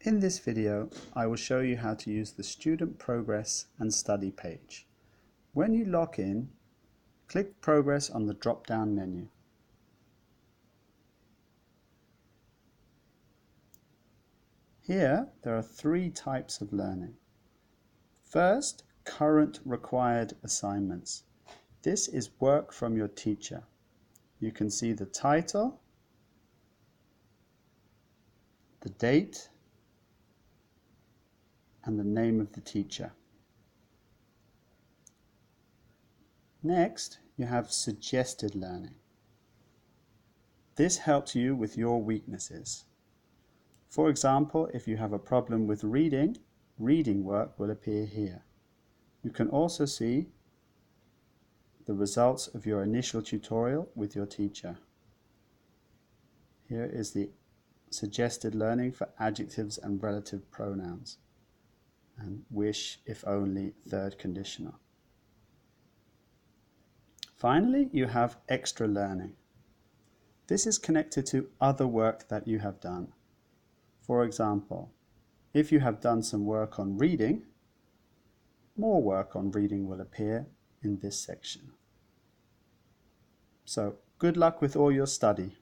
In this video, I will show you how to use the Student Progress and Study page. When you log in, click Progress on the drop-down menu. Here, there are three types of learning. First, current required assignments. This is work from your teacher. You can see the title, the date, and the name of the teacher. Next, you have suggested learning. This helps you with your weaknesses. For example, if you have a problem with reading, reading work will appear here. You can also see the results of your initial tutorial with your teacher. Here is the suggested learning for adjectives and relative pronouns, and wish, if only, third conditional. Finally, you have extra learning. This is connected to other work that you have done. For example, if you have done some work on reading, more work on reading will appear in this section. So, good luck with all your study.